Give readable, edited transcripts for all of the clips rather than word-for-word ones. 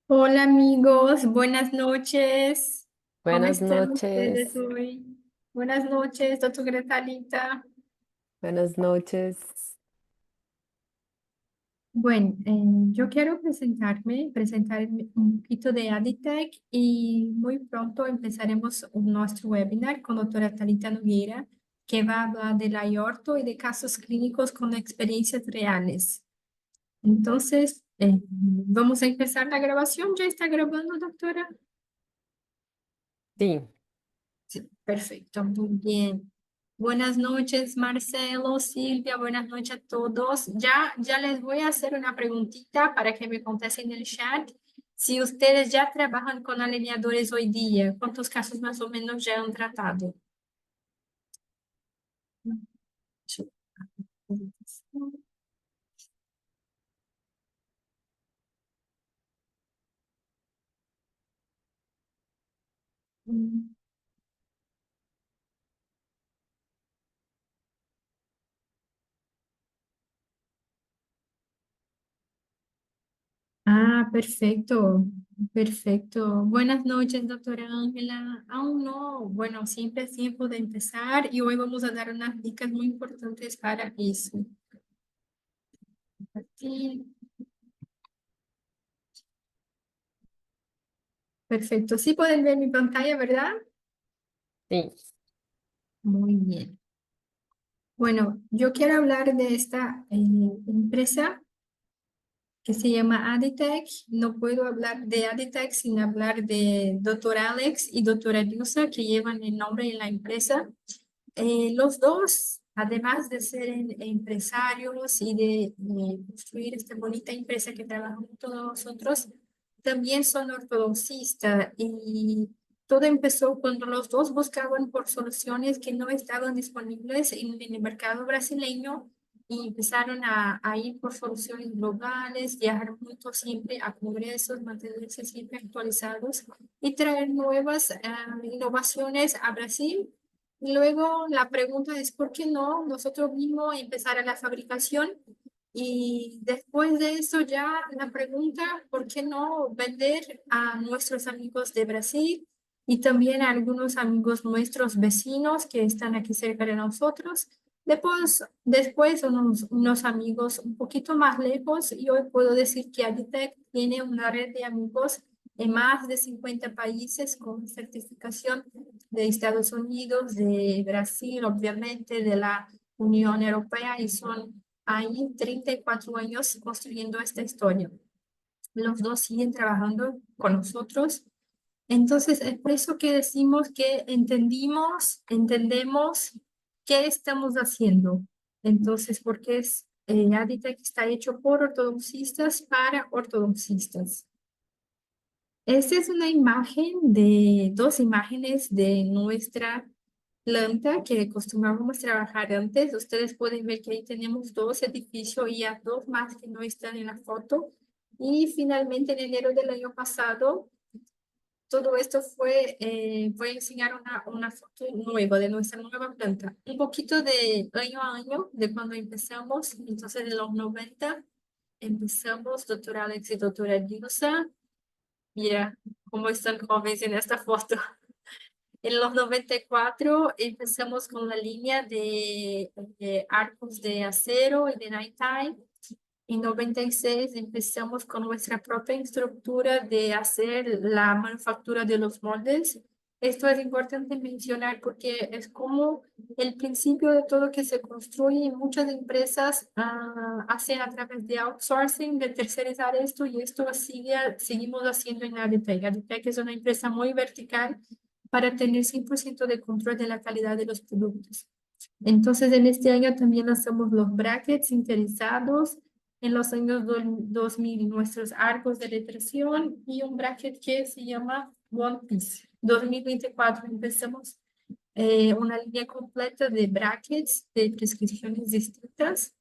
Hola amigos, buenas noches. ¿Cómo Buenas están ustedes noches, hoy? Buenas noches, doctora Talita. buenas noches. Bueno, yo quiero presentar un poquito de Aditec y muy pronto empezaremos nuestro webinar con doctora Talita Nogueira, que va a hablar del aorto y de casos clínicos con experiencias reales. Entonces, vamos a empezar la grabación. ¿Ya está grabando, doctora? Sí, Sí, perfecto, muy bien. Buenas noches, Marcelo, Silvia, buenas noches a todos. Ya les voy a hacer una preguntita para que me contesten en el chat. Si ustedes ya trabajan con alineadores hoy día, ¿cuántos casos más o menos ya han tratado? Ah, perfecto, perfecto. Buenas noches, doctora Ángela. Aún no, bueno, siempre es tiempo de empezar y hoy vamos a dar unas dicas muy importantes para eso. Sí, perfecto. Sí pueden ver mi pantalla, ¿verdad? sí, Muy bien. Bueno, yo quiero hablar de esta empresa que se llama Aditech. No puedo hablar de Aditech sin hablar de doctor Alex y doctora Yusa, que llevan el nombre en la empresa. Los dos, además de ser empresarios y de construir esta bonita empresa que trabajamos todos nosotros, también son ortodoxistas y todo empezó cuando los dos buscaban por soluciones que no estaban disponibles en el mercado brasileño y empezaron a ir por soluciones globales, viajar juntos siempre a congresos, mantenerse siempre actualizados y traer nuevas innovaciones a Brasil. Y luego la pregunta es, ¿por qué no nosotros mismos empezar a la fabricación? Y después de eso ya la pregunta, ¿por qué no vender a nuestros amigos de Brasil y también a algunos amigos nuestros vecinos que están aquí cerca de nosotros? Después unos amigos un poquito más lejos, y hoy puedo decir que Aditec tiene una red de amigos en más de 50 países con certificación de Estados Unidos, de Brasil, obviamente, de la Unión Europea, y son ahí 34 años construyendo esta historia. Los dos siguen trabajando con nosotros. Entonces, es por eso que decimos que entendemos qué estamos haciendo. Entonces, porque Aditec está hecho por ortodoxistas para ortodoxistas. Esta es una imagen de dos imágenes de nuestra planta que acostumbrábamos trabajar antes. Ustedes pueden ver que ahí tenemos dos edificios y a dos más que no están en la foto. Y finalmente en enero del año pasado, todo esto voy a enseñar una foto nueva de nuestra nueva planta. Un poquito de año a año, de cuando empezamos, entonces de los 90 empezamos, doctora Alex y doctora Yusa. Mira cómo están jóvenes en esta foto. En los 94 empezamos con la línea de arcos de acero y de night time. En 96 empezamos con nuestra propia estructura de hacer la manufactura de los moldes. Esto es importante mencionar porque es como el principio de todo que se construye. Muchas empresas hacen a través de outsourcing, de tercerizar esto, y esto seguimos haciendo en Aditec. Aditec es una empresa muy vertical para tener 100% de control de la calidad de los productos. Entonces, en este año también hacemos los brackets sinterizados. En los años 2000, nuestros arcos de letración y un bracket que se llama One Piece. 2024 empezamos una línea completa de brackets de prescripciones distintas.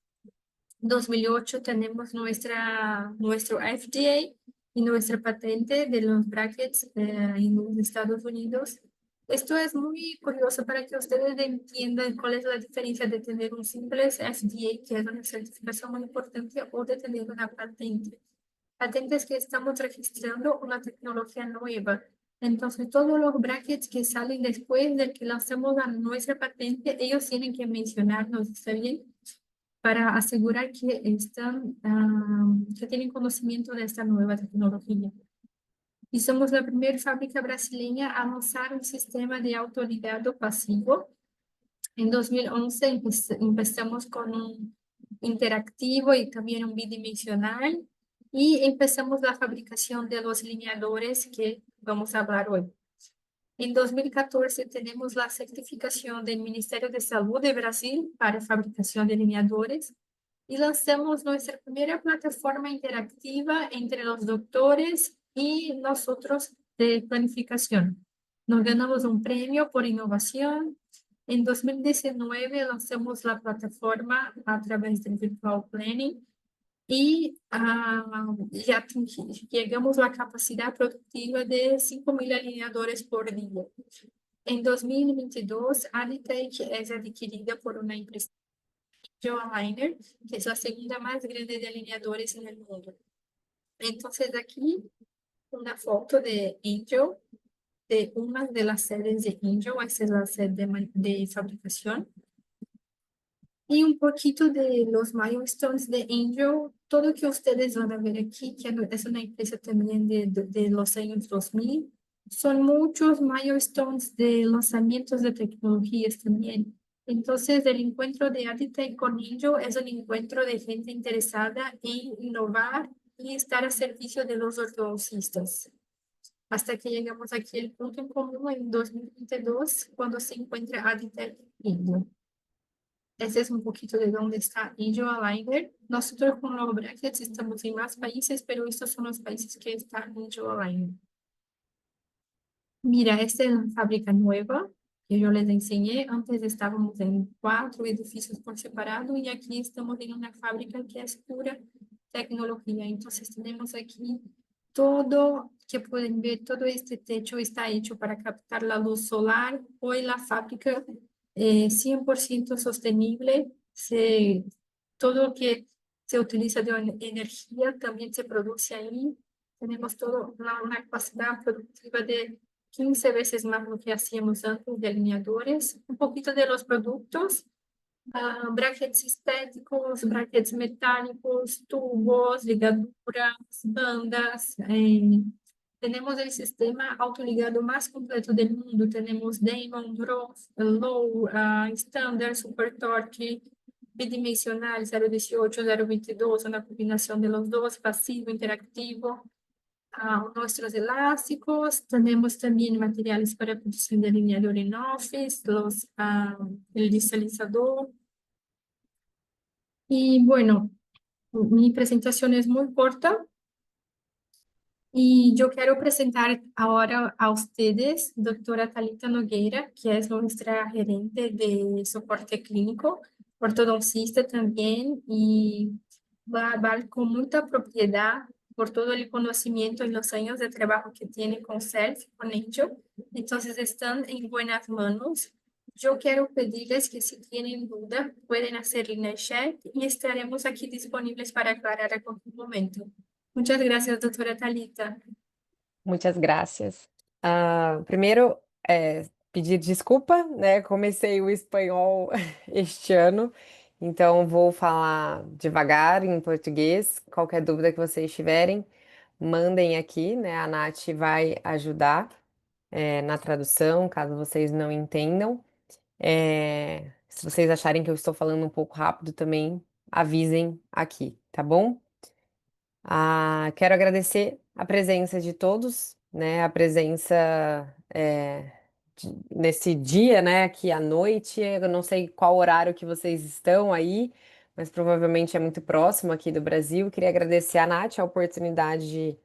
2008 tenemos nuestro FDA y nuestra patente de los brackets en los Estados Unidos. Esto es muy curioso para que ustedes entiendan cuál es la diferencia de tener un simple FDA, que es una certificación muy importante, o de tener una patente. patentes que estamos registrando una tecnología nueva. Entonces, todos los brackets que salen después de que lancemos a nuestra patente, ellos tienen que mencionarnos, ¿está bien? Para asegurar que están, que tienen conocimiento de esta nueva tecnología. Y somos la primera fábrica brasileña a lanzar un sistema de autoligado pasivo. En 2011 empezamos con un interactivo y también un bidimensional y empezamos la fabricación de los lineadores que vamos a hablar hoy. En 2014 tenemos la certificación del Ministerio de Salud de Brasil para fabricación de lineadores y lanzamos nuestra primera plataforma interactiva entre los doctores y nosotros de planificación. Nos ganamos un premio por innovación. En 2019 lanzamos la plataforma a través del Virtual Planning y ya llegamos a la capacidad productiva de 5.000 alineadores por día. En 2022, Aditec es adquirida por una empresa Aligner, que es la segunda más grande de alineadores en el mundo. Entonces, aquí una foto de Angel, de una de las sedes de Angel, esa es la sede de fabricación. Y un poquito de los milestones de Angel, todo que ustedes van a ver aquí, que es una empresa también de los años 2000, son muchos milestones de lanzamientos de tecnologías también. Entonces, el encuentro de Aditec con Angel es un encuentro de gente interesada en innovar y estar a servicio de los ortodoncistas. Hasta que llegamos aquí al punto en común en 2022, cuando se encuentra Aditec y Angel. Ese es un poquito de dónde está Angel Aligner. Nosotros con los brackets estamos en más países, pero estos son los países que está Angel Aligner. Mira, esta es la fábrica nueva que yo les enseñé. Antes estábamos en 4 edificios por separado y aquí estamos en una fábrica que es pura tecnología. Entonces tenemos aquí todo que pueden ver, todo este techo está hecho para captar la luz solar. Hoy la fábrica 100% sostenible. Todo que se utiliza de energía también se produce ahí. Tenemos todo una capacidad productiva de 15 veces más lo que hacíamos antes de alineadores. Un poquito de los productos, brackets estéticos, brackets metálicos, tubos, ligaduras, bandas. Tenemos el sistema autoligado más completo del mundo. Tenemos Damon, Low, Standard, Super Torque, bidimensional 018, 022, una combinación de los dos, pasivo, interactivo. Nuestros elásticos, tenemos también materiales para producción de alineador en office, el deslizador. Y bueno, mi presentación es muy corta y yo quiero presentar ahora a ustedes, doctora Thalita Nogueira, que es nuestra gerente de soporte clínico, ortodoncista también, y va a hablar con mucha propiedad por todo el conocimiento y los años de trabajo que tiene con SELF, con ello. Entonces están en buenas manos. Yo quiero pedirles que si tienen duda pueden hacer en el chat y estaremos aquí disponibles para aclarar a cualquier momento. Muchas gracias, doctora Thalita. Muitas graças. Primeiro, pedir desculpa, né? Comecei o espanhol este ano, então vou falar devagar em português. Qualquer dúvida que vocês tiverem, mandem aqui, né? A Nath vai ajudar, na tradução, caso vocês não entendam. Se vocês acharem que eu estou falando um pouco rápido também, avisem aqui, tá bom? Quero agradecer a presença de todos, né? A presença nesse dia, né? Aqui à noite. Eu não sei qual horário que vocês estão aí, mas provavelmente é muito próximo aqui do Brasil. Queria agradecer a Nath a oportunidade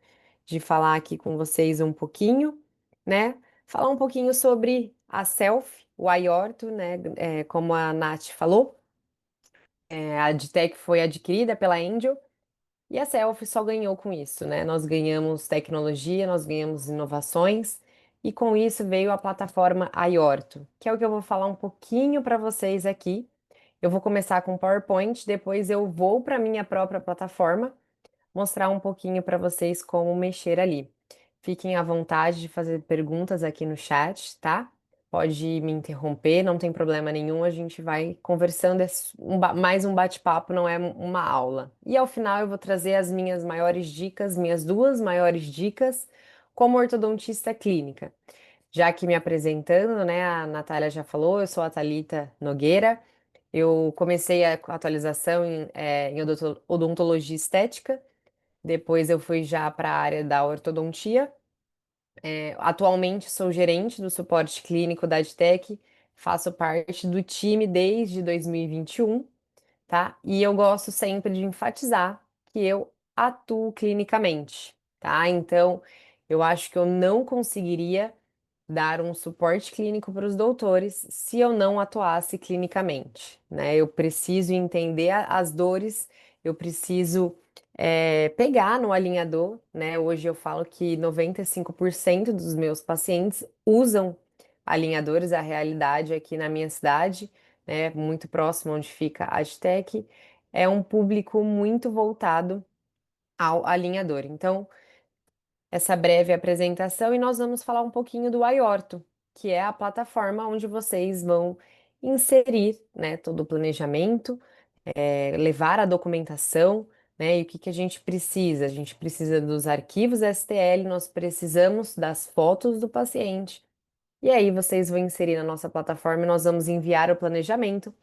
de falar aqui com vocês um pouquinho, né? Falar um pouquinho sobre a Self, o iOrtho, né? Como a Nath falou, a Adtech foi adquirida pela Angel. E a Selfie só ganhou com isso, né? Nós ganhamos tecnologia, nós ganhamos inovações, e com isso veio a plataforma iOrtho, que é o que eu vou falar um pouquinho para vocês aqui. Eu vou começar com PowerPoint, depois eu vou para minha própria plataforma, mostrar um pouquinho para vocês como mexer ali. Fiquem à vontade de fazer perguntas aqui no chat, tá? Pode me interromper, não tem problema nenhum, a gente vai conversando, mais um bate-papo, não é uma aula. E ao final eu vou trazer as minhas maiores dicas, minhas duas maiores dicas como ortodontista clínica. Já que me apresentando, né, a Natália já falou, eu sou a Thalita Nogueira, eu comecei a atualização em odontologia estética, depois eu fui já para a área da ortodontia. Atualmente sou gerente do suporte clínico da Adtech, faço parte do time desde 2021, tá? E eu gosto sempre de enfatizar que eu atuo clinicamente, tá? Então, eu acho que eu não conseguiria dar um suporte clínico para os doutores se eu não atuasse clinicamente, né? Eu preciso entender as dores, eu preciso pegar no alinhador, né? Hoje eu falo que 95% dos meus pacientes usam alinhadores, a realidade aqui na minha cidade, né? Muito próximo onde fica a Adtech, é um público muito voltado ao alinhador. Então, essa breve apresentação e nós vamos falar um pouquinho do iOrto, que é a plataforma onde vocês vão inserir, né, todo o planejamento, levar a documentação, né, e o que que a gente precisa? A gente precisa dos arquivos STL, nós precisamos das fotos do paciente, e aí vocês vão inserir na nossa plataforma e nós vamos enviar o planejamento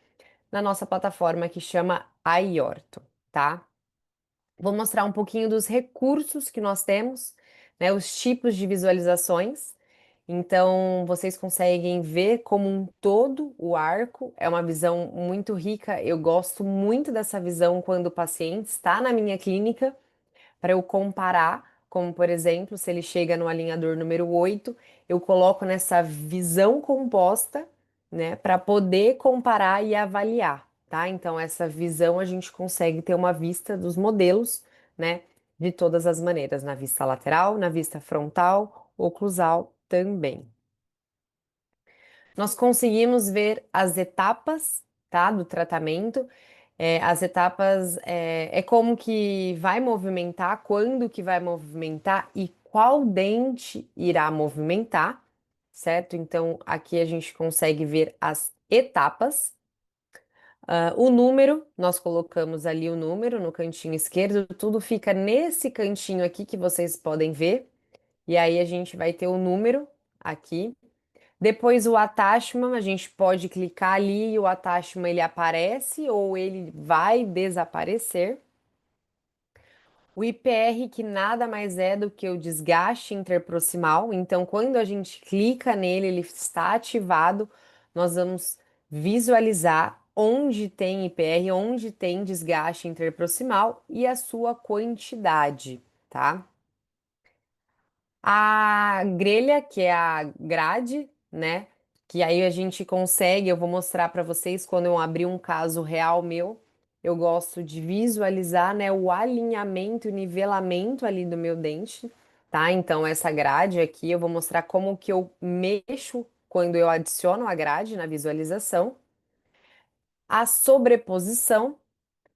na nossa plataforma que chama iOrto, tá? Vou mostrar um pouquinho dos recursos que nós temos, né, os tipos de visualizações. Então, vocês conseguem ver como um todo o arco, é uma visão muito rica. Eu gosto muito dessa visão quando o paciente está na minha clínica para eu comparar, como por exemplo, se ele chega no alinhador número 8, eu coloco nessa visão composta, né, para poder comparar e avaliar, tá? Então, essa visão a gente consegue ter uma vista dos modelos, né, de todas as maneiras, na vista lateral, na vista frontal, oclusal também. Nós conseguimos ver as etapas, tá, do tratamento. As etapas é como que vai movimentar, quando que vai movimentar e qual dente irá movimentar, certo? Então, aqui a gente consegue ver as etapas. O número, nós colocamos ali o número no cantinho esquerdo, tudo fica nesse cantinho aqui que vocês podem ver. E aí a gente vai ter o número aqui. Depois o attachment, a gente pode clicar ali e o attachment ele aparece ou ele vai desaparecer. O IPR, que nada mais é do que o desgaste interproximal. Então, quando a gente clica nele, ele está ativado, nós vamos visualizar onde tem IPR, onde tem desgaste interproximal e a sua quantidade, tá? A grelha, que é a grade, né? Que aí a gente consegue, eu vou mostrar para vocês quando eu abrir um caso real meu, eu gosto de visualizar, né, o alinhamento e nivelamento ali do meu dente, tá? Então essa grade aqui eu vou mostrar como que eu mexo quando eu adiciono a grade na visualização. A sobreposição,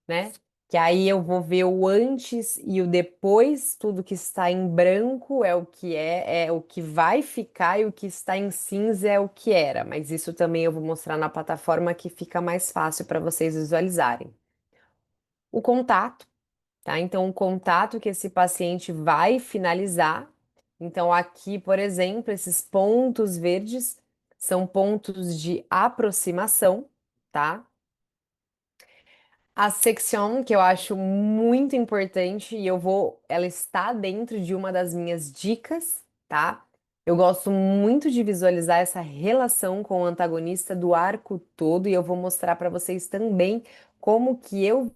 né? Que aí eu vou ver o antes e o depois, tudo que está em branco é o que vai ficar e o que está em cinza é o que era. Mas isso também eu vou mostrar na plataforma que fica mais fácil para vocês visualizarem. O contato, tá? Então, o contato que esse paciente vai finalizar. Então, aqui, por exemplo, esses pontos verdes são pontos de aproximação, tá? A section, que eu acho muito importante, e ela está dentro de uma das minhas dicas, tá? Eu gosto muito de visualizar essa relação com o antagonista do arco todo, e eu vou mostrar para vocês também como que eu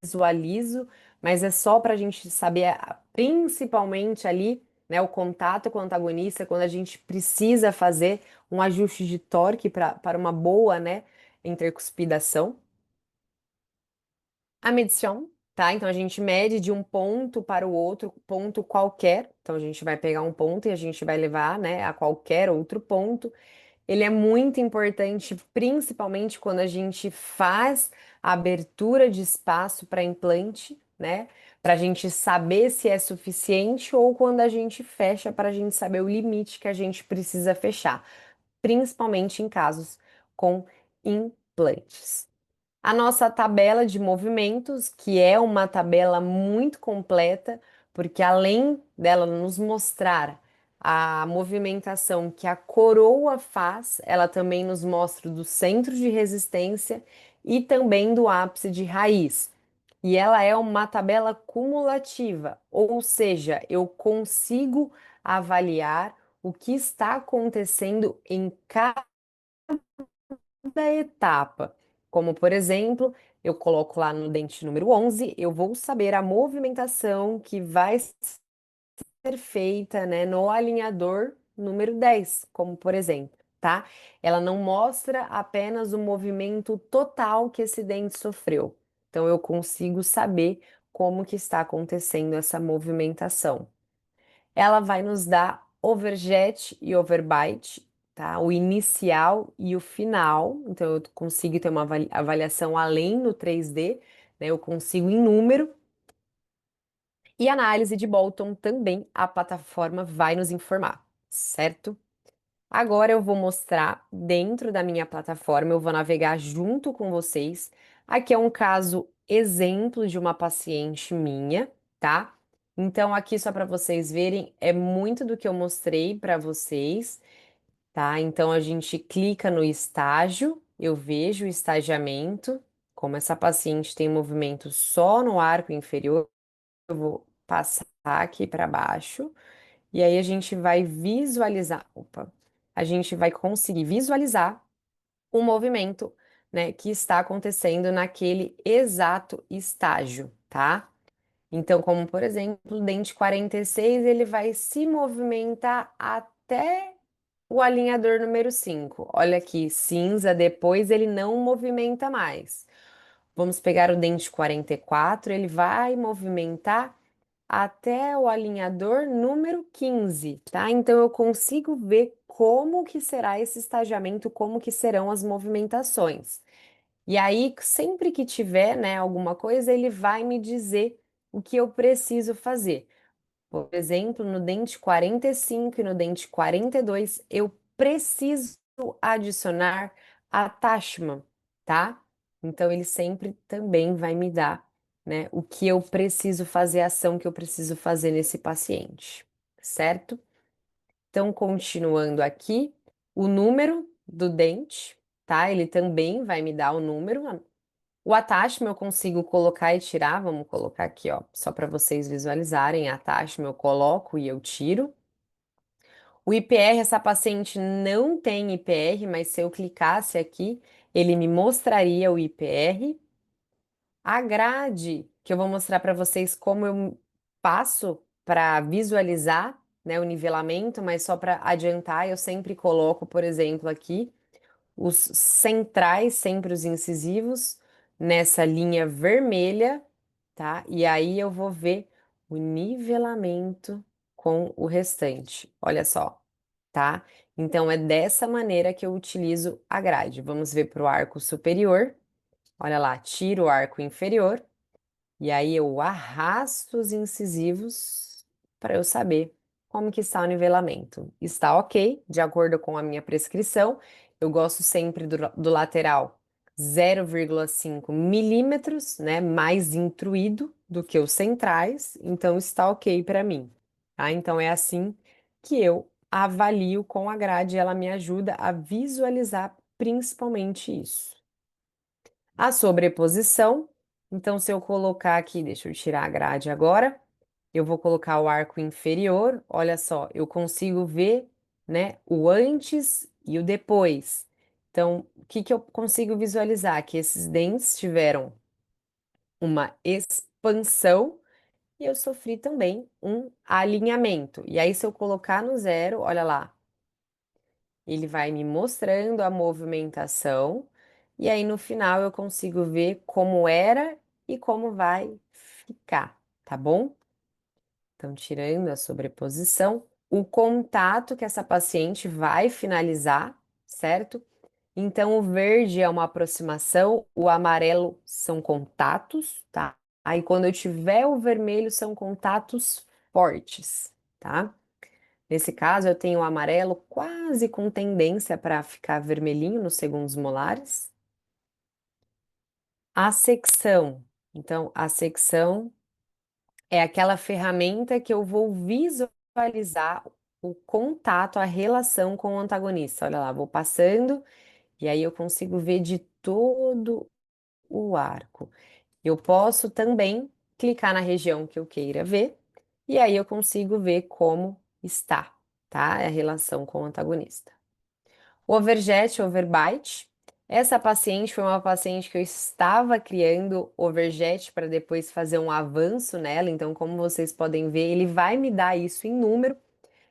visualizo, mas é só para a gente saber, principalmente ali, né, o contato com o antagonista, quando a gente precisa fazer um ajuste de torque para uma boa, né, intercuspidação. A medição, tá? Então a gente mede de um ponto para o outro, ponto qualquer. Então a gente vai pegar um ponto e a gente vai levar, né, a qualquer outro ponto. Ele é muito importante, principalmente quando a gente faz a abertura de espaço para implante, né? para a gente saber se é suficiente ou quando a gente fecha para a gente saber o limite que a gente precisa fechar, principalmente em casos com implantes. A nossa tabela de movimentos, que é uma tabela muito completa, porque além dela nos mostrar a movimentação que a coroa faz, ela também nos mostra do centro de resistência e também do ápice de raiz. E ela é uma tabela cumulativa, ou seja, eu consigo avaliar o que está acontecendo em cada etapa. Como, por exemplo, eu coloco lá no dente número 11, eu vou saber a movimentação que vai ser feita, né, no alinhador número 10, como por exemplo, tá? Ela não mostra apenas o movimento total que esse dente sofreu. Então eu consigo saber como que está acontecendo essa movimentação. Ela vai nos dar overjet e overbite, tá? O inicial e o final. Então eu consigo ter uma avaliação além no 3D, né? Eu consigo em número. E análise de Bolton também a plataforma vai nos informar, certo? Agora eu vou mostrar dentro da minha plataforma, eu vou navegar junto com vocês. Aqui é um caso exemplo de uma paciente minha, tá? Então, aqui só para vocês verem, é muito do que eu mostrei para vocês, tá? Então, a gente clica no estágio, eu vejo o estagiamento, como essa paciente tem movimento só no arco inferior, eu vou passar aqui para baixo. E aí a gente vai visualizar, opa, a gente vai conseguir visualizar o movimento, né, que está acontecendo naquele exato estágio, tá? Então, como por exemplo, o dente 46, ele vai se movimentar até o alinhador número 5. Olha aqui, cinza, depois ele não movimenta mais. Vamos pegar o dente 44, ele vai movimentar até o alinhador número 15, tá? Então eu consigo ver como que será esse estagiamento, como que serão as movimentações. E aí, sempre que tiver, né, alguma coisa, ele vai me dizer o que eu preciso fazer. Por exemplo, no dente 45 e no dente 42, eu preciso adicionar attachment, tá? Então, ele sempre também vai me dar, né, o que eu preciso fazer, a ação que eu preciso fazer nesse paciente, certo? Então, continuando aqui, o número do dente, tá? Ele também vai me dar o número. O attachment eu consigo colocar e tirar. Vamos colocar aqui, ó, só para vocês visualizarem. Attachment eu coloco e eu tiro. O IPR, essa paciente não tem IPR, mas se eu clicasse aqui, ele me mostraria o IPR. A grade, que eu vou mostrar para vocês como eu passo para visualizar, né, o nivelamento, mas só para adiantar, eu sempre coloco, por exemplo, aqui os centrais, sempre os incisivos, nessa linha vermelha, tá? E aí eu vou ver o nivelamento com o restante. Olha só, tá? Então é dessa maneira que eu utilizo a grade. Vamos ver para o arco superior. Olha lá, tiro o arco inferior. E aí eu arrasto os incisivos para eu saber como que está o nivelamento. Está ok, de acordo com a minha prescrição. Eu gosto sempre do lateral 0,5 milímetros, né? Mais intruído do que os centrais. Então está ok para mim. Tá? Então é assim que eu avalio com a grade. Ela me ajuda a visualizar principalmente isso. A sobreposição, então, se eu colocar aqui, deixa eu tirar a grade agora, eu vou colocar o arco inferior, olha só, eu consigo ver, né, o antes e o depois. Então, o que que eu consigo visualizar? Que esses dentes tiveram uma expansão e eu sofri também um alinhamento. E aí, se eu colocar no zero, olha lá, ele vai me mostrando a movimentação, e aí no final eu consigo ver como era e como vai ficar, tá bom? Então, tirando a sobreposição, o contato que essa paciente vai finalizar, certo? Então, o verde é uma aproximação, o amarelo são contatos, tá? Aí, quando eu tiver o vermelho, são contatos fortes, tá? Nesse caso, eu tenho o amarelo quase com tendência para ficar vermelhinho nos segundos molares. A secção. Então, a secção é aquela ferramenta que eu vou visualizar o contato, a relação com o antagonista. Olha lá, vou passando e aí eu consigo ver de todo o arco. Eu posso também clicar na região que eu queira ver e aí eu consigo ver como está, tá? A relação com o antagonista. Overjet, overbite. Essa paciente foi uma paciente que eu estava criando overjet para depois fazer um avanço nela. Então, como vocês podem ver, ele vai me dar isso em número.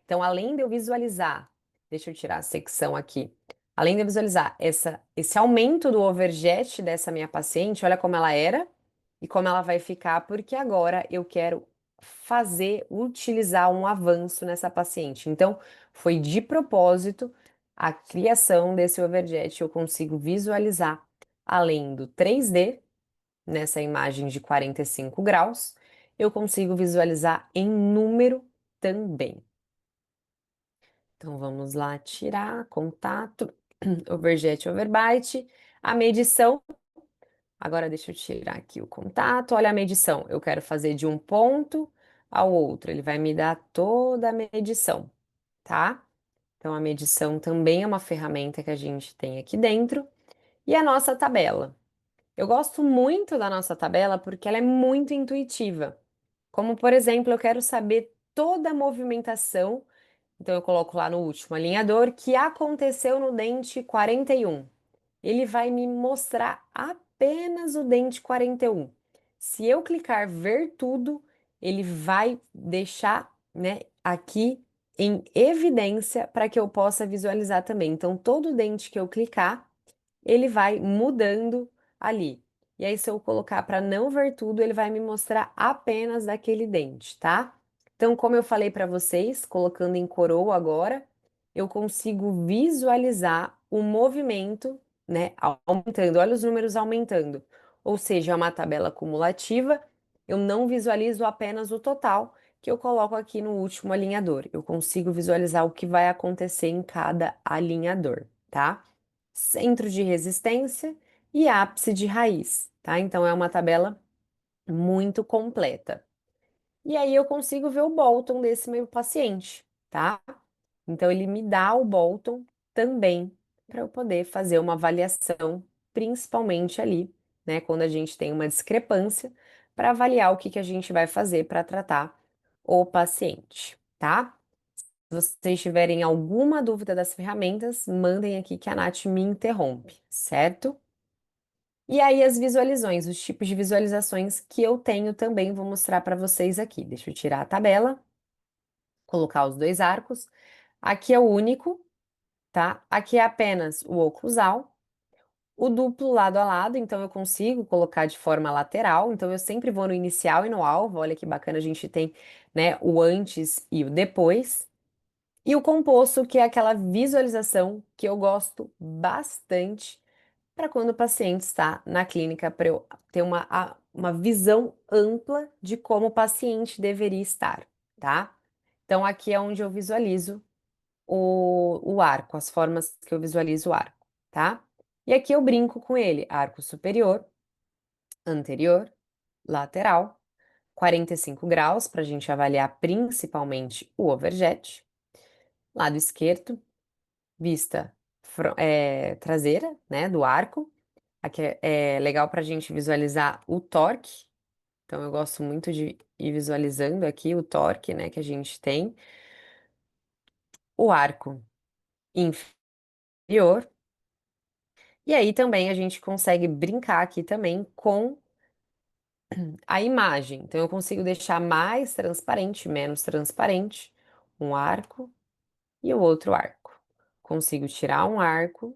Então, além de eu visualizar, deixa eu tirar a secção aqui. Além de eu visualizar esse aumento do overjet dessa minha paciente, olha como ela era e como ela vai ficar, porque agora eu quero utilizar um avanço nessa paciente. Então, foi de propósito a criação desse overjet, eu consigo visualizar além do 3D, nessa imagem de 45 graus, eu consigo visualizar em número também. Então vamos lá tirar contato, overjet, overbite, a medição. Agora deixa eu tirar aqui o contato. Olha a medição. Eu quero fazer de um ponto ao outro. Ele vai me dar toda a medição, tá? Então a medição também é uma ferramenta que a gente tem aqui dentro. E a nossa tabela. Eu gosto muito da nossa tabela porque ela é muito intuitiva. Como, por exemplo, eu quero saber toda a movimentação, então eu coloco lá no último alinhador que aconteceu no dente 41. Ele vai me mostrar apenas o dente 41. Se eu clicar ver tudo, ele vai deixar, né, aqui em evidência para que eu possa visualizar também. Então, todo dente que eu clicar, ele vai mudando ali. E aí, se eu colocar para não ver tudo, ele vai me mostrar apenas daquele dente, tá? Então, como eu falei para vocês, colocando em coroa agora, eu consigo visualizar o movimento, né, aumentando. Olha os números aumentando. Ou seja, é uma tabela acumulativa. Eu não visualizo apenas o total que eu coloco aqui no último alinhador. Eu consigo visualizar o que vai acontecer em cada alinhador, tá? Centro de resistência e ápice de raiz, tá? Então é uma tabela muito completa. E aí eu consigo ver o Bolton desse meu paciente, tá? Então ele me dá o Bolton também para eu poder fazer uma avaliação, principalmente ali, né, quando a gente tem uma discrepância, para avaliar o que que a gente vai fazer para tratar o paciente, tá? Se vocês tiverem alguma dúvida das ferramentas, mandem aqui que a Nath me interrompe, certo? E aí as visualizações, os tipos de visualizações que eu tenho também vou mostrar para vocês aqui. Deixa eu tirar a tabela, colocar os dois arcos. Aqui é o único, tá? Aqui é apenas o oclusal. O duplo lado a lado, então eu consigo colocar de forma lateral. Então eu sempre vou no inicial e no alvo. Olha que bacana, a gente tem, né, o antes e o depois. E o composto, que é aquela visualização que eu gosto bastante para quando o paciente está na clínica, para eu ter uma visão ampla de como o paciente deveria estar, tá? Então, aqui é onde eu visualizo o arco, as formas que eu visualizo o arco, tá? E aqui eu brinco com ele: arco superior, anterior, lateral, 45 graus, para a gente avaliar principalmente o overjet, lado esquerdo, vista traseira, né, do arco. Aqui é legal para a gente visualizar o torque. Então, eu gosto muito de ir visualizando aqui o torque, né, que a gente tem. O arco inferior. E aí também a gente consegue brincar aqui também com a imagem. Então, eu consigo deixar mais transparente, menos transparente, um arco e o outro arco. Consigo tirar um arco,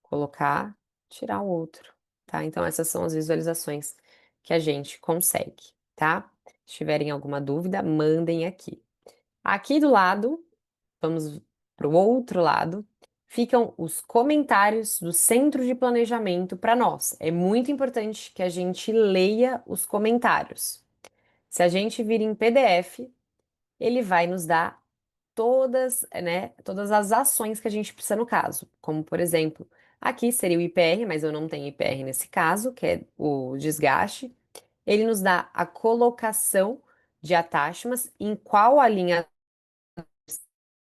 colocar, tirar o outro, tá? Então, essas são as visualizações que a gente consegue, tá? Se tiverem alguma dúvida, mandem aqui. Aqui do lado, vamos para o outro lado, ficam os comentários do centro de planejamento para nós. É muito importante que a gente leia os comentários. Se a gente vir em PDF, ele vai nos dar todas, né, todas as ações que a gente precisa no caso. Como, por exemplo, aqui seria o IPR, mas eu não tenho IPR nesse caso, que é o desgaste. Ele nos dá a colocação de attachments, em qual a linha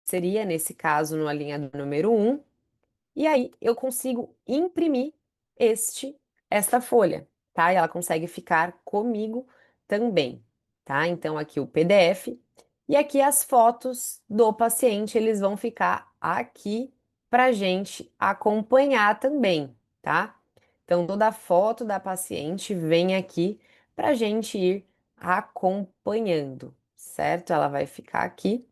seria, nesse caso, no alinhador número um. E aí eu consigo imprimir esta folha, tá? E ela consegue ficar comigo também, tá? Então aqui o PDF e aqui as fotos do paciente, eles vão ficar aqui para gente acompanhar também, tá? Então toda a foto da paciente vem aqui para gente ir acompanhando, certo? Ela vai ficar aqui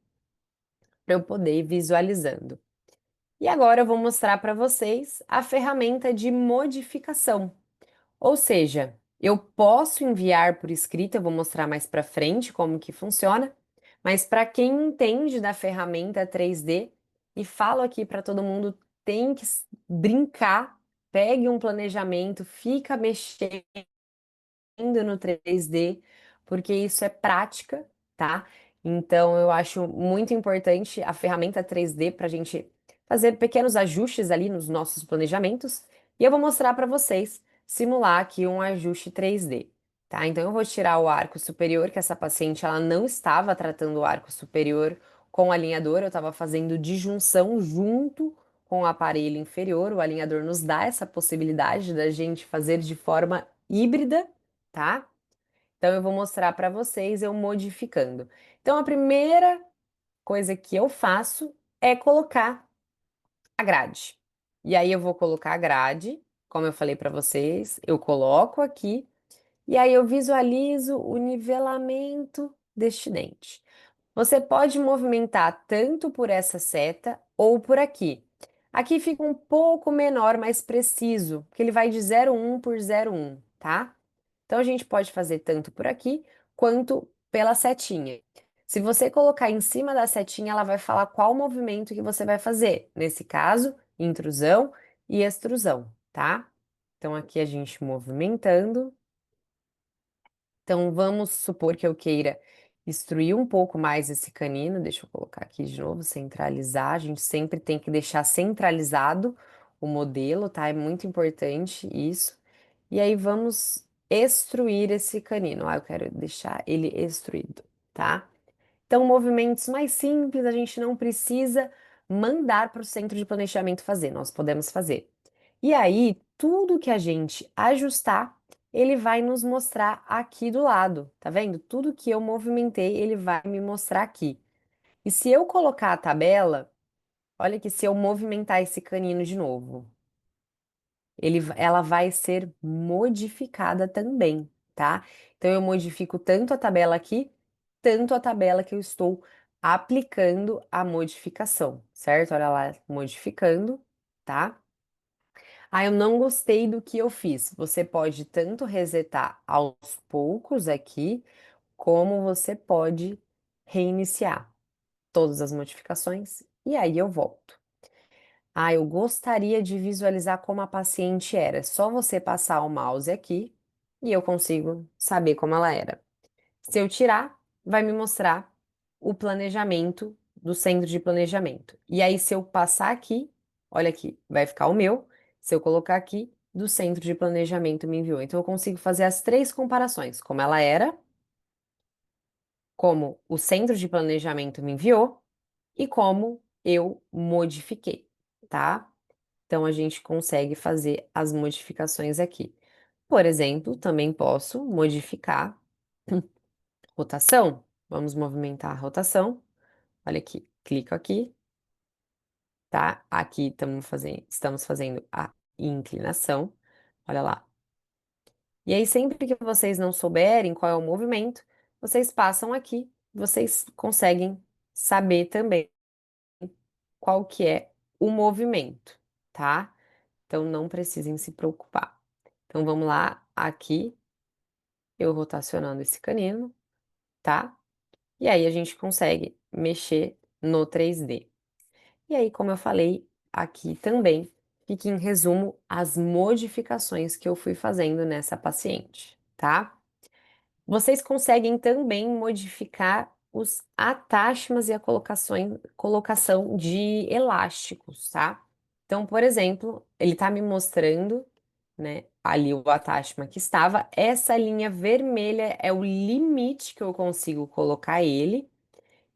para eu poder ir visualizando. E agora eu vou mostrar para vocês a ferramenta de modificação. Ou seja, eu posso enviar por escrito, eu vou mostrar mais para frente como que funciona, mas para quem entende da ferramenta 3D, e falo aqui para todo mundo, tem que brincar, pegue um planejamento, fica mexendo no 3D, porque isso é prática, tá? Então, eu acho muito importante a ferramenta 3D para a gente fazer pequenos ajustes ali nos nossos planejamentos. E eu vou mostrar para vocês simular aqui um ajuste 3D, tá? Então, eu vou tirar o arco superior, que essa paciente ela não estava tratando o arco superior com o alinhador, eu estava fazendo disjunção junto com o aparelho inferior. O alinhador nos dá essa possibilidade da gente fazer de forma híbrida, tá? Então eu vou mostrar para vocês eu modificando. Então a primeira coisa que eu faço é colocar a grade. E aí eu vou colocar a grade, como eu falei para vocês, eu coloco aqui e aí eu visualizo o nivelamento deste dente. Você pode movimentar tanto por essa seta ou por aqui. Aqui fica um pouco menor, mais preciso, porque ele vai de 0,1 por 0,1, tá? Então a gente pode fazer tanto por aqui quanto pela setinha. Se você colocar em cima da setinha, ela vai falar qual movimento que você vai fazer. Nesse caso, intrusão e extrusão, tá? Então aqui a gente movimentando. Então vamos supor que eu queira instruir um pouco mais esse canino. Deixa eu colocar aqui de novo, centralizar. A gente sempre tem que deixar centralizado o modelo, tá? É muito importante isso. E aí vamos extruir esse canino. Ah, eu quero deixar ele extruído, tá? Então, movimentos mais simples, a gente não precisa mandar para o centro de planejamento fazer, nós podemos fazer. E aí, tudo que a gente ajustar, ele vai nos mostrar aqui do lado, tá vendo? Tudo que eu movimentei, ele vai me mostrar aqui. E se eu colocar a tabela, olha que se eu movimentar esse canino de novo, ela vai ser modificada também, tá? Então eu modifico tanto a tabela aqui, tanto a tabela que eu estou aplicando a modificação, certo? Olha lá, modificando, tá? Ah, eu não gostei do que eu fiz. Você pode tanto resetar aos poucos aqui, como você pode reiniciar todas as modificações e aí eu volto. Ah, eu gostaria de visualizar como a paciente era. É só você passar o mouse aqui e eu consigo saber como ela era. Se eu tirar, vai me mostrar o planejamento do centro de planejamento. E aí, se eu passar aqui, olha aqui, vai ficar o meu. Se eu colocar aqui, do centro de planejamento me enviou. Então, eu consigo fazer as três comparações: como ela era, como o centro de planejamento me enviou e como eu modifiquei, tá? Então, a gente consegue fazer as modificações aqui. Por exemplo, também posso modificar rotação. Vamos movimentar a rotação. Olha aqui, clico aqui, tá? Aqui estamos fazendo a inclinação. Olha lá. E aí, sempre que vocês não souberem qual é o movimento, vocês passam aqui, vocês conseguem saber também qual que é o movimento, tá? Então, não precisem se preocupar. Então, vamos lá, aqui, eu rotacionando esse canino, tá? E aí, a gente consegue mexer no 3D. E aí, como eu falei, aqui também fica em resumo as modificações que eu fui fazendo nessa paciente, tá? Vocês conseguem também modificar os attachments e a colocação de elásticos, tá? Então, por exemplo, ele está me mostrando, né, ali o attachment que estava. Essa linha vermelha é o limite que eu consigo colocar ele.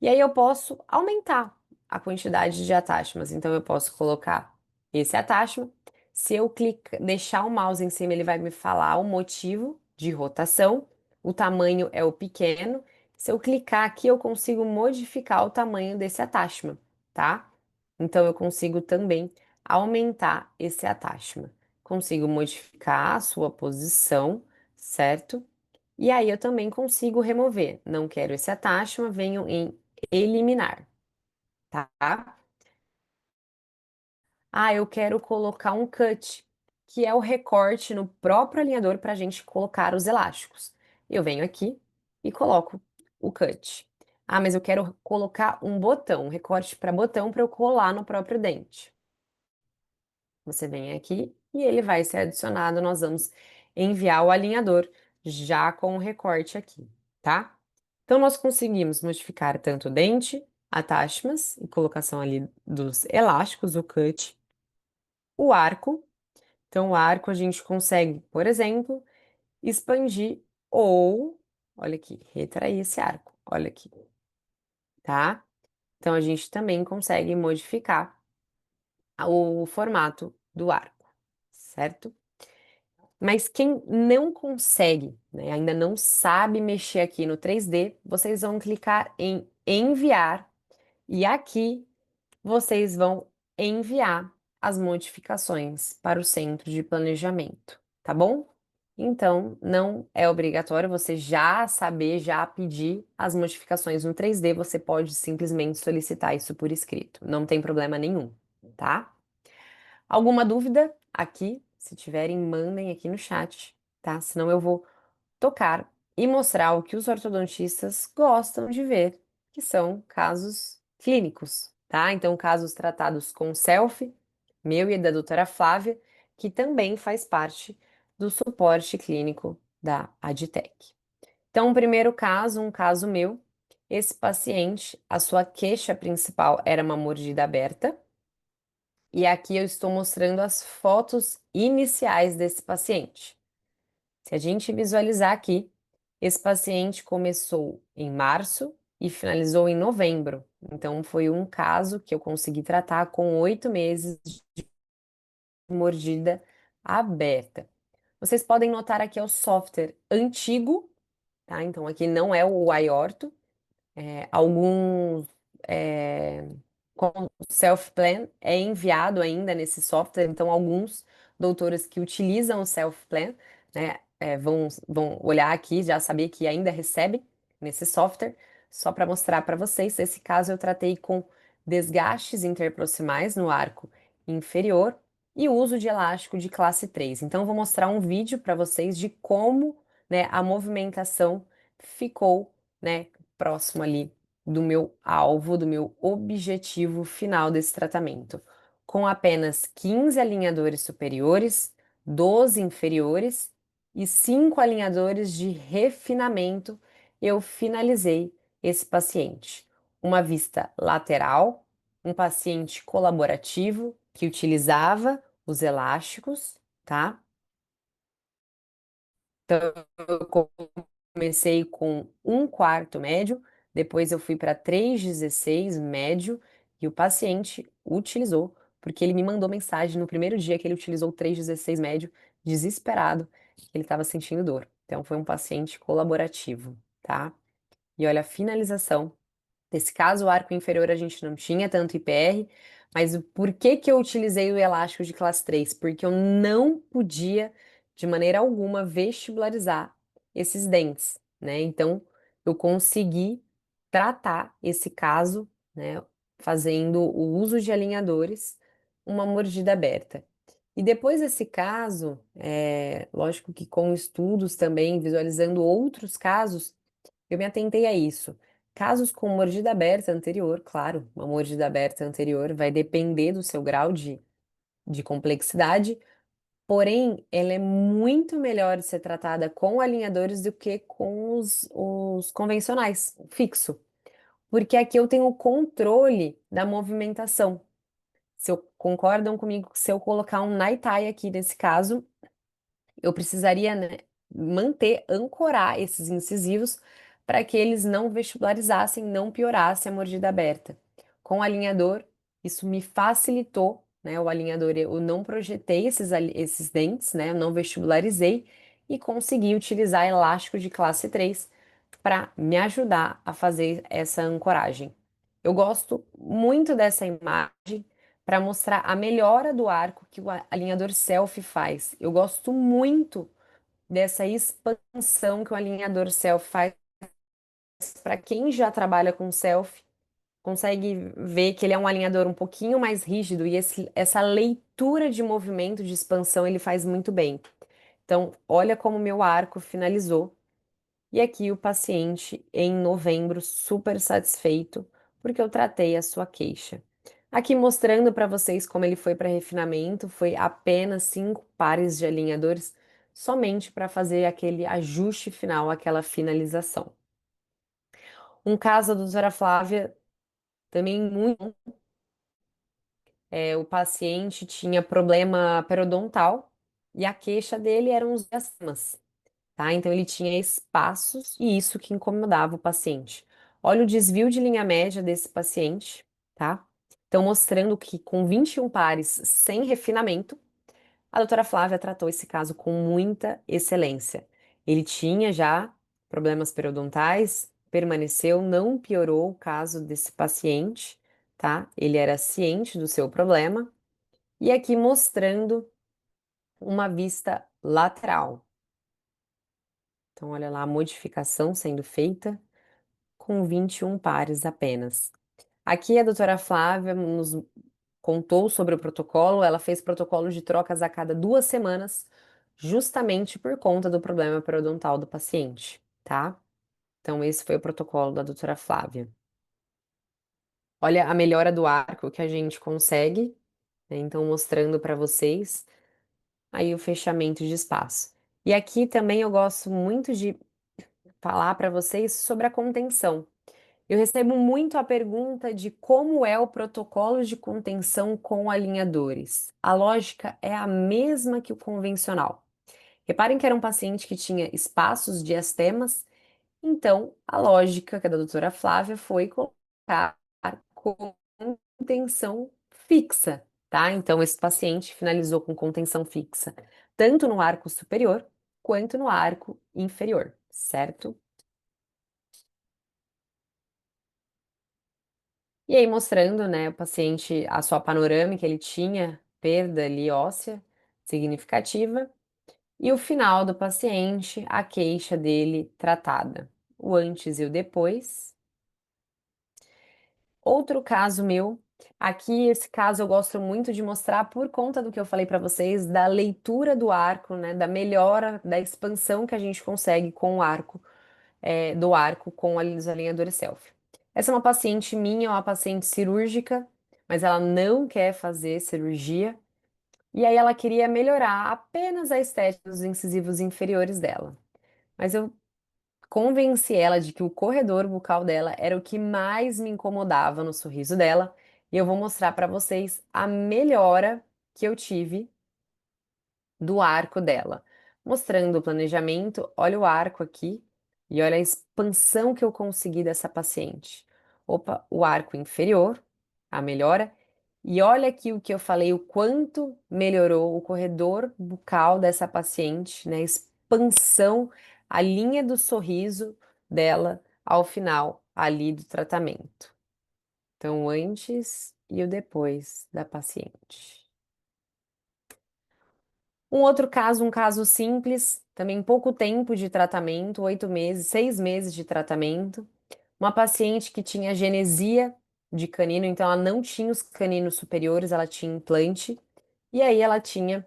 E aí eu posso aumentar a quantidade de attachments. Então eu posso colocar esse attachment. Se eu clicar, deixar o mouse em cima, ele vai me falar o motivo de rotação. O tamanho é o pequeno. Se eu clicar aqui, eu consigo modificar o tamanho desse attachment, tá? Então eu consigo também aumentar esse attachment. Consigo modificar a sua posição, certo? E aí eu também consigo remover. Não quero esse attachment, venho em eliminar, tá? Ah, eu quero colocar um cut, que é o recorte no próprio alinhador para a gente colocar os elásticos. Eu venho aqui e coloco o cut. Ah, mas eu quero colocar um botão, um recorte para botão para eu colar no próprio dente. Você vem aqui e ele vai ser adicionado. Nós vamos enviar o alinhador já com o recorte aqui, tá? Então, nós conseguimos modificar tanto o dente, attachments e colocação ali dos elásticos, o cut, o arco. Então, o arco a gente consegue, por exemplo, expandir ou, olha aqui, retrair esse arco, olha aqui, tá? Então, a gente também consegue modificar o formato do arco, certo? Mas quem não consegue, né, ainda não sabe mexer aqui no 3D, vocês vão clicar em enviar e aqui vocês vão enviar as modificações para o centro de planejamento, tá bom? Então, não é obrigatório você já saber, já pedir as modificações no 3D, você pode simplesmente solicitar isso por escrito, não tem problema nenhum, tá? Alguma dúvida aqui? Se tiverem, mandem aqui no chat, tá? Senão eu vou tocar e mostrar o que os ortodontistas gostam de ver, que são casos clínicos, tá? Então, casos tratados com selfie, meu e da doutora Flávia, que também faz parte do suporte clínico da Adtech. Então, o primeiro caso, um caso meu, esse paciente, a sua queixa principal era uma mordida aberta, e aqui eu estou mostrando as fotos iniciais desse paciente. Se a gente visualizar aqui, esse paciente começou em março e finalizou em novembro. Então, foi um caso que eu consegui tratar com 8 meses de mordida aberta. Vocês podem notar aqui é o software antigo, tá? Então, aqui não é o iOrtho. Alguns com self-plan é enviado ainda nesse software, então alguns doutores que utilizam o self-plan, né, vão olhar aqui, já saber que ainda recebem nesse software, só para mostrar para vocês, esse caso eu tratei com desgastes interproximais no arco inferior e uso de elástico de classe 3. Então eu vou mostrar um vídeo para vocês de como, né, a movimentação ficou, né, próximo ali do meu alvo, do meu objetivo final desse tratamento. Com apenas 15 alinhadores superiores, 12 inferiores e 5 alinhadores de refinamento, eu finalizei esse paciente. Uma vista lateral, um paciente colaborativo que utilizava os elásticos, tá? Então, eu comecei com 1/4 médio, depois eu fui para 3,16 médio, e o paciente utilizou, porque ele me mandou mensagem no primeiro dia que ele utilizou o 3,16 médio, desesperado, que ele estava sentindo dor. Então, foi um paciente colaborativo, tá? E olha a finalização. Nesse caso, o arco inferior a gente não tinha tanto IPR, mas o porquê que eu utilizei o elástico de classe 3? Porque eu não podia, de maneira alguma, vestibularizar esses dentes, né? Então, eu consegui tratar esse caso, né, fazendo o uso de alinhadores, uma mordida aberta. E depois desse caso, lógico que com estudos também, visualizando outros casos, eu me atentei a isso. casos com mordida aberta anterior, claro, uma mordida aberta anterior vai depender do seu grau de complexidade, porém, ela é muito melhor de ser tratada com alinhadores do que com os convencionais, fixo. Porque aqui eu tenho o controle da movimentação. Se eu concordam comigo, que se eu colocar um Naitai aqui nesse caso, eu precisaria, né, manter, ancorar esses incisivos para que eles não vestibularizassem, não piorassem a mordida aberta. Com o alinhador, isso me facilitou, né, o alinhador, eu não projetei esses dentes, né, eu não vestibularizei e consegui utilizar elástico de classe 3 para me ajudar a fazer essa ancoragem. Eu gosto muito dessa imagem para mostrar a melhora do arco que o alinhador selfie faz. Eu gosto muito dessa expansão que o alinhador selfie faz para quem já trabalha com selfie, consegue ver que ele é um alinhador um pouquinho mais rígido e essa leitura de movimento de expansão ele faz muito bem. Então, olha como meu arco finalizou. E aqui o paciente, em novembro, super satisfeito, porque eu tratei a sua queixa. Aqui mostrando para vocês como ele foi para refinamento, foi apenas 5 pares de alinhadores, somente para fazer aquele ajuste final, aquela finalização. Um caso da doutora Flávia, também muito, o paciente tinha problema periodontal e a queixa dele eram os diastemas. Tá? Então ele tinha espaços e isso que incomodava o paciente. Olha o desvio de linha média desse paciente, tá? Então mostrando que com 21 pares sem refinamento, a doutora Flávia tratou esse caso com muita excelência. Ele tinha já problemas periodontais, permaneceu, não piorou o caso desse paciente, tá? Ele era ciente do seu problema. E aqui mostrando uma vista lateral. Então, olha lá a modificação sendo feita com 21 pares apenas. Aqui a doutora Flávia nos contou sobre o protocolo, ela fez protocolo de trocas a cada 2 semanas, justamente por conta do problema periodontal do paciente, tá? Então, esse foi o protocolo da doutora Flávia. Olha a melhora do arco que a gente consegue, né? Então, mostrando para vocês aí o fechamento de espaço. E aqui também eu gosto muito de falar para vocês sobre a contenção. Eu recebo muito a pergunta de como é o protocolo de contenção com alinhadores. A lógica é a mesma que o convencional. Reparem que era um paciente que tinha espaços diastemas, então a lógica que a da doutora Flávia foi colocar contenção fixa, tá? Então esse paciente finalizou com contenção fixa, tanto no arco superior quanto no arco inferior, certo? E aí mostrando, né, o paciente, a sua panorâmica, ele tinha perda ali óssea significativa, e o final do paciente, a queixa dele tratada. O antes e o depois. Outro caso meu, aqui esse caso eu gosto muito de mostrar por conta do que eu falei para vocês, da leitura do arco, né, da melhora, da expansão que a gente consegue com o arco, do arco com os alinhadores selfie. Essa é uma paciente minha, é uma paciente cirúrgica, mas ela não quer fazer cirurgia. E aí ela queria melhorar apenas a estética dos incisivos inferiores dela. Mas eu convenci ela de que o corredor bucal dela era o que mais me incomodava no sorriso dela. E eu vou mostrar para vocês a melhora que eu tive do arco dela. Mostrando o planejamento, olha o arco aqui e olha a expansão que eu consegui dessa paciente. Opa, o arco inferior, a melhora. E olha aqui o que eu falei, o quanto melhorou o corredor bucal dessa paciente, né? Expansão, a linha do sorriso dela ao final ali do tratamento. Então, o antes e o depois da paciente. Um outro caso, um caso simples, também pouco tempo de tratamento, 8 meses, 6 meses de tratamento. Uma paciente que tinha genesia de canino, então ela não tinha os caninos superiores, ela tinha implante. E aí ela tinha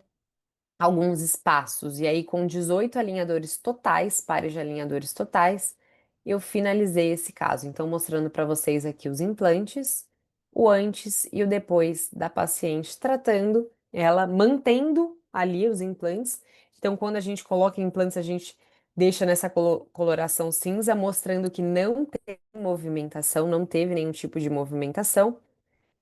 alguns espaços. E aí, com 18 alinhadores totais, pares de alinhadores totais, eu finalizei esse caso. Então, mostrando para vocês aqui os implantes, o antes e o depois da paciente tratando, ela mantendo ali os implantes. Então, quando a gente coloca implantes, a gente deixa nessa coloração cinza, mostrando que não tem movimentação, não teve nenhum tipo de movimentação.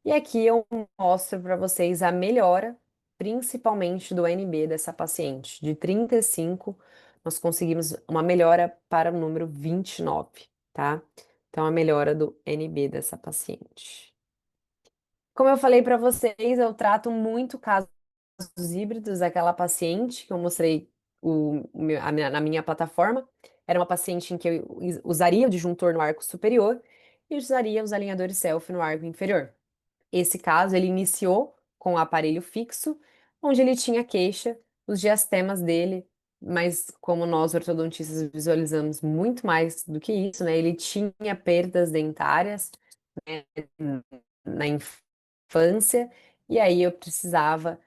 E aqui eu mostro para vocês a melhora, principalmente do NB dessa paciente. De 35, nós conseguimos uma melhora para o número 29, tá? Então, a melhora do NB dessa paciente. Como eu falei para vocês, eu trato muito casos híbridos daquela paciente que eu mostrei na minha plataforma. Era uma paciente em que eu usaria o disjuntor no arco superior e usaria os alinhadores self no arco inferior. Esse caso, ele iniciou com o aparelho fixo, onde ele tinha queixa, os diastemas dele, mas como nós ortodontistas visualizamos muito mais do que isso, né? Ele tinha perdas dentárias, né, na infância, e aí eu precisava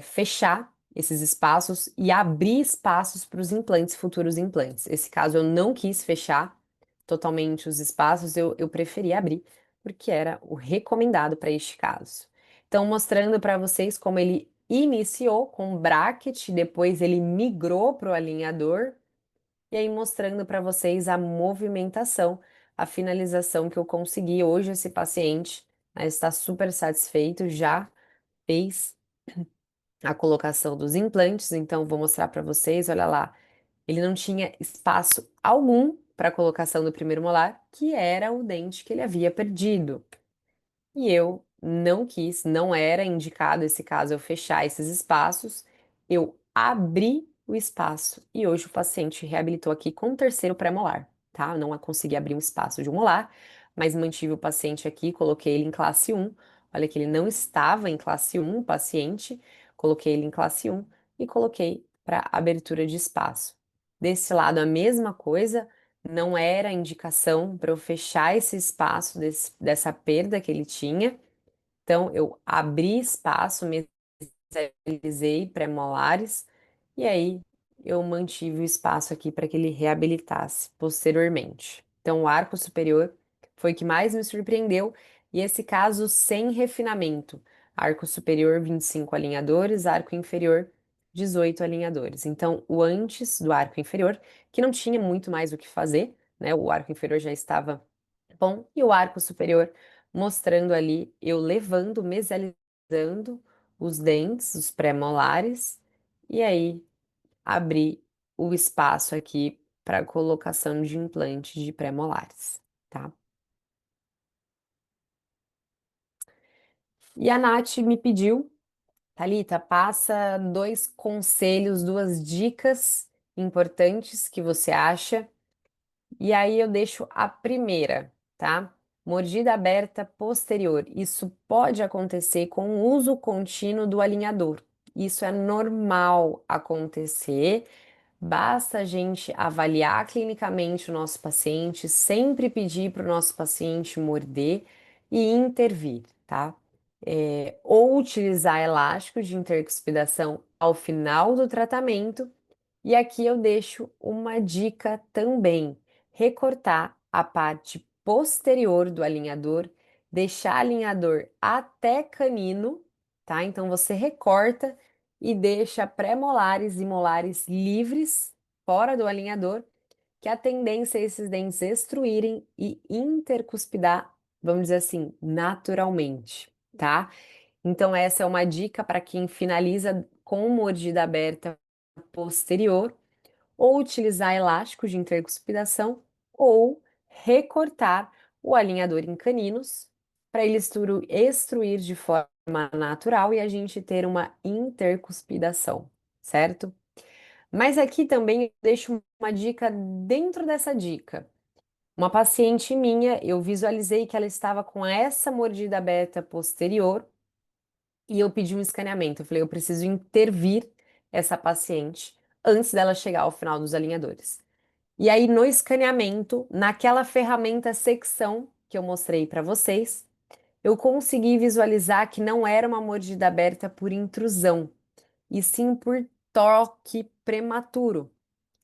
fechar esses espaços e abrir espaços para os implantes, futuros implantes. Esse caso eu não quis fechar totalmente os espaços, eu preferi abrir porque era o recomendado para este caso. Então, mostrando para vocês como ele iniciou com bracket, depois ele migrou para o alinhador, e aí mostrando para vocês a movimentação, a finalização que eu consegui. Hoje, esse paciente, né, está super satisfeito, já fez a colocação dos implantes, então vou mostrar para vocês, olha lá, ele não tinha espaço algum para a colocação do primeiro molar, que era o dente que ele havia perdido. E eu não quis, não era indicado esse caso eu fechar esses espaços. Eu abri o espaço e hoje o paciente reabilitou aqui com o terceiro pré-molar, tá? Não consegui abrir um espaço de um molar, mas mantive o paciente aqui, coloquei ele em classe 1. Olha que ele não estava em classe 1, o paciente, coloquei ele em classe 1 e coloquei para abertura de espaço. Desse lado, a mesma coisa, não era indicação para eu fechar esse espaço dessa perda que ele tinha. Então, eu abri espaço, mesalizei pré-molares e aí eu mantive o espaço aqui para que ele reabilitasse posteriormente. Então, o arco superior foi o que mais me surpreendeu e esse caso sem refinamento. Arco superior, 25 alinhadores, arco inferior, 18 alinhadores. Então, o antes do arco inferior, que não tinha muito mais o que fazer, né? O arco inferior já estava bom, e o arco superior mostrando ali eu levando, mesializando os dentes, os pré-molares, e aí abrir o espaço aqui para colocação de implante de pré-molares, tá? E a Nath me pediu, Thalita, passa dois conselhos, duas dicas importantes que você acha. E aí eu deixo a primeira, tá? Mordida aberta posterior. Isso pode acontecer com o uso contínuo do alinhador. Isso é normal acontecer. Basta a gente avaliar clinicamente o nosso paciente, sempre pedir para o nosso paciente morder e intervir, tá? Ou utilizar elástico de intercuspidação ao final do tratamento. E aqui eu deixo uma dica também: recortar a parte posterior do alinhador, deixar alinhador até canino, tá? Então você recorta e deixa pré-molares e molares livres fora do alinhador, que a tendência é esses dentes extruírem e intercuspidar, vamos dizer assim, naturalmente, tá? Então essa é uma dica para quem finaliza com mordida aberta posterior, ou utilizar elástico de intercuspidação, ou recortar o alinhador em caninos para ele extruir de forma natural e a gente ter uma intercuspidação, certo? Mas aqui também eu deixo uma dica dentro dessa dica. Uma paciente minha, eu visualizei que ela estava com essa mordida aberta posterior e eu pedi um escaneamento. Eu falei, eu preciso intervir essa paciente antes dela chegar ao final dos alinhadores. E aí, no escaneamento, naquela ferramenta secção que eu mostrei para vocês, eu consegui visualizar que não era uma mordida aberta por intrusão, e sim por toque prematuro.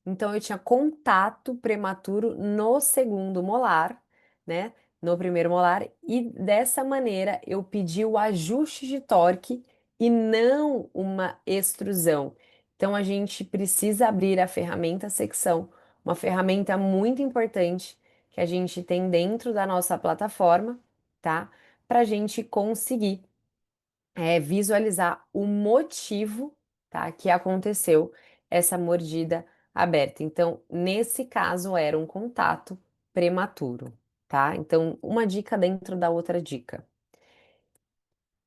Então eu tinha contato prematuro no segundo molar, né? No primeiro molar, e dessa maneira eu pedi o ajuste de torque e não uma extrusão. Então a gente precisa abrir a ferramenta secção, uma ferramenta muito importante que a gente tem dentro da nossa plataforma, tá? Para a gente conseguir visualizar o motivo, tá, que aconteceu essa mordida aberta. Então, nesse caso, era um contato prematuro, tá? Então, uma dica dentro da outra dica.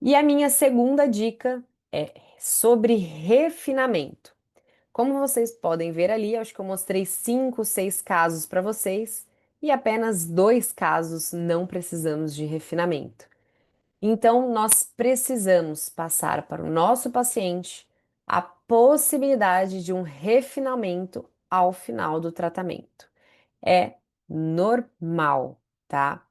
E a minha segunda dica é sobre refinamento. Como vocês podem ver ali, acho que eu mostrei 5, 6 casos para vocês e apenas 2 casos não precisamos de refinamento. Então, nós precisamos passar para o nosso paciente a possibilidade de um refinamento ao final do tratamento. É normal, tá?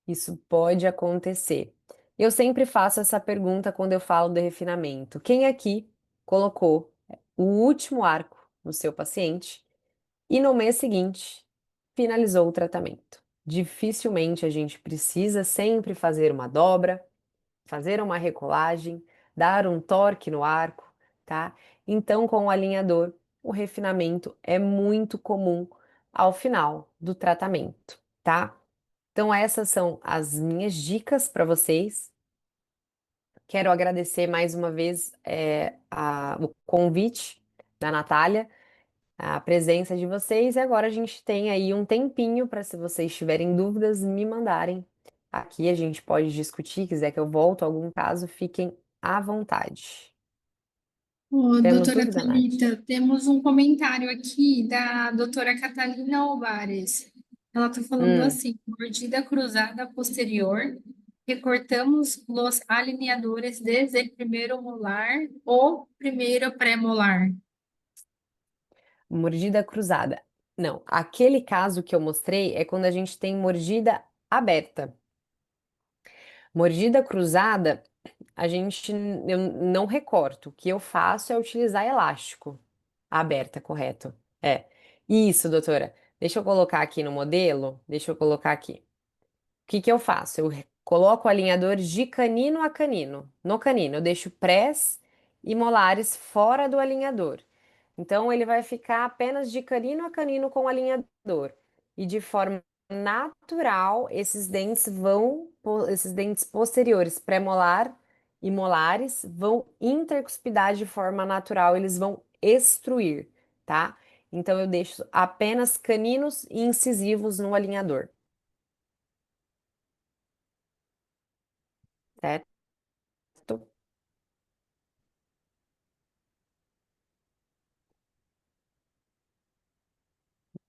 Isso pode acontecer. Eu sempre faço essa pergunta quando eu falo de refinamento. Quem aqui colocou o último arco no seu paciente e no mês seguinte finalizou o tratamento? Dificilmente a gente precisa sempre fazer uma dobra, fazer uma recolagem, dar um torque no arco, tá? Então, com o alinhador, o refinamento é muito comum ao final do tratamento, tá? Então, essas são as minhas dicas para vocês. Quero agradecer mais uma vez o convite da Natália, a presença de vocês, e agora a gente tem aí um tempinho para, se vocês tiverem dúvidas, me mandarem. Aqui a gente pode discutir, quiser que eu volto a algum caso, fiquem à vontade. Ô, Temos doutora dúvida, Nath? Thalita, temos um comentário aqui da doutora Catalina Alvares. Ela está falando Hum, assim: mordida cruzada posterior, recortamos os alineadores desde o primeiro molar ou primeiro pré-molar. mordida cruzada. Não, aquele caso que eu mostrei é quando a gente tem mordida aberta. Mordida cruzada, eu não recorto. O que eu faço é utilizar elástico. Aberta, correto. É. Isso, doutora. Deixa eu colocar aqui no modelo. Deixa eu colocar aqui. O que que eu faço? Coloco o alinhador de canino a canino. No canino, eu deixo prés e molares fora do alinhador. Então, ele vai ficar apenas de canino a canino com o alinhador. E de forma natural, esses dentes posteriores, pré-molar e molares, vão intercuspidar de forma natural, eles vão extruir, tá? Então, eu deixo apenas caninos e incisivos no alinhador, certo?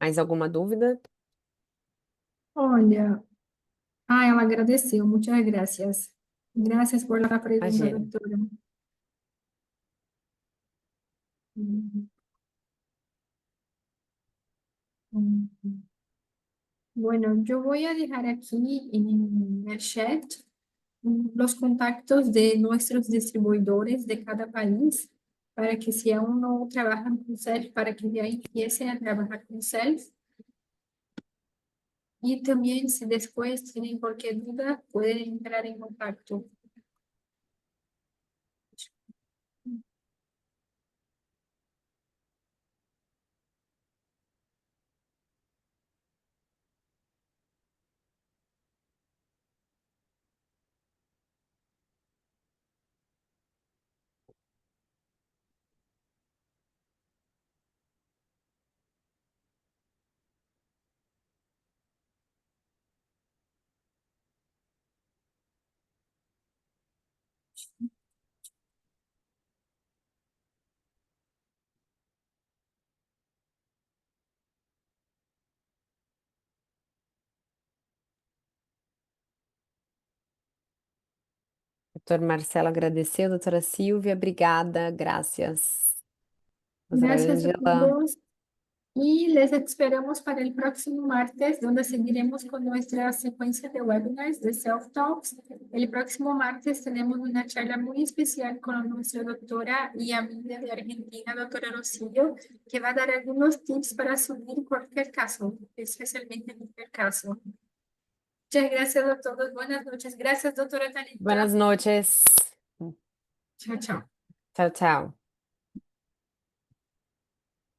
Mais alguma dúvida? Olha, ela agradeceu, muchas gracias. Gracias por la pregunta, Imagina. doctora. Mm, mm. Bueno, yo voy a dejar aquí en el chat los contactos de nuestros distribuidores de cada país para que si aún no trabajan con Self, para que ya empiecen a trabajar con Self. Y también si después tienen cualquier duda, pueden entrar en contacto. Doutor Marcelo agradeceu, doutora Silvia, obrigada, graças. Doutora Gracias a Ângela, todos. Y les esperamos para el próximo martes, donde seguiremos con nuestra secuencia de webinars de Self Talks. El próximo martes tenemos una charla muy especial con nuestra doctora y amiga de Argentina, doctora Rosillo, que va a dar algunos tips para subir cualquier caso, especialmente en cualquier caso. Muchas gracias a todos. Buenas noches. Gracias, doctora Buenas Talita. noches. Chao, chao. Chao, chao.